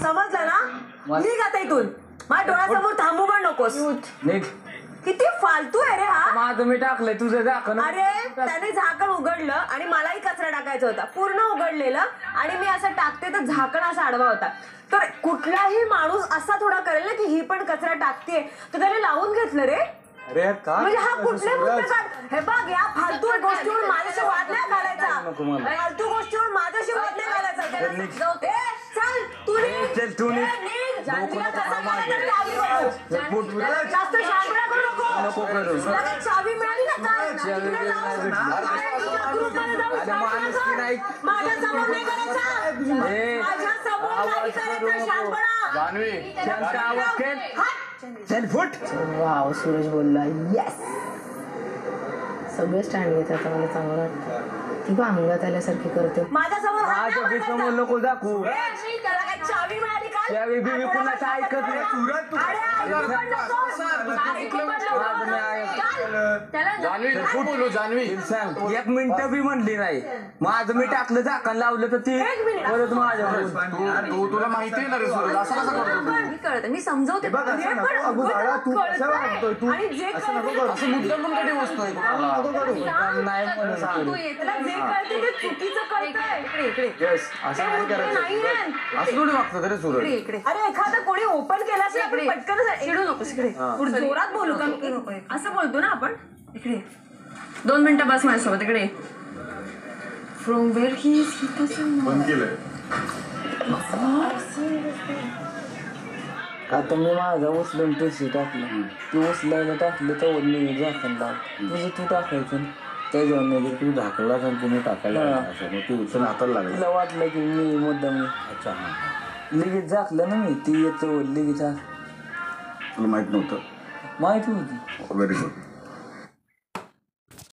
समजलं ना? निघ आता इथून. माझ्या डोळ्यासमोर थांबू पण नकोस. निघ. किती फालतू आहे रे हा. माझं मी टाकलंय तुझं झाकण. अरे त्याने झाकण उघडलं आणि मलाही कचरा टाकायचा होता, पूर्ण उघडलेलं, आणि मी असं टाकते तर झाकण असा आडवा होता. तर कुठलाही माणूस असा थोडा करेल ना की ही पण कचरा टाकते, तर त्याने लावून घेतलं रे. अरे काय म्हणजे हा कुठले मुद्दे काढ. हे बघ, या फालतू गोष्टीवर माझ्याशी वाद नाही घालायचा. फालतू गोष्टीवर माझ्याशी वाद नाही घालायचा. चल तू निघ. चल तू निघ. जान्हवीला कसा करायचा चावी बघू. जास्त शांतपणा करू नको. लगेच चावी मिळाली ना काय तिकडे जाऊ. ग्रुपमध्ये जाऊन शांतपणा कर. माझ्या समोर नाही करायचा. माझ्या समोर नाही करायचा शांतपणा. जान्हवी शांत आवाज केल. चल फुट. वाव, सूरज बोलला येस. सगळं स्टँड घेत आता मला चांगलं वाटतं. ती बा अंगात आल्यासारखी करते. माझ्या समोर हात माझ्या नाही समोर मारायचा. नको दाखवू. त्याला काय चावी मिळाली का? चावी बिवी कुणाचं ऐकत नाही. जान्हवी नको बोलू. जान्हवी सांग, एक मिनिट बी म्हणली नाही. माझं मी टाकलं झाकण लावलं तर ती परत माझ्या तुला माहिती आहे ना रे सूरज, असं कसं करतो कळत मी समजवते. तू असं मुद्दाम पण कधी बसतोय नाही म्हणून सांग. तू येतला जे कळते ते चुकीचं कळतंय. इकडे असं नाही करायचं. असं थोडी वागतं रे सूरज. अरे एखादं कोणी ओपन केला असेल आपण पटकन चिडू नकोस. इकडे जोरात बोलू का? असं बोलतो ना आपण. इकडे 2 मिनिटं बस माझ्यासोबत. इकडे फ्रॉम वेअर ही बंद केलंय. आता मी माझा उचलून पैसे टाकलं. तू उचलायला टाकलं तर मी झाकण लाव. तुझं तू टाकायचं त्याच्यावर नाही. तू झाकला आणि तुम्ही टाकायला असं मग तू उचलून हाताला लागला. तुला वाटलं की मी मुद्दाम अच्छा हा. लगेच झाकलं ना मी. ती येतो लगेच. तुला माहित नव्हतं. माहिती होती. Very good.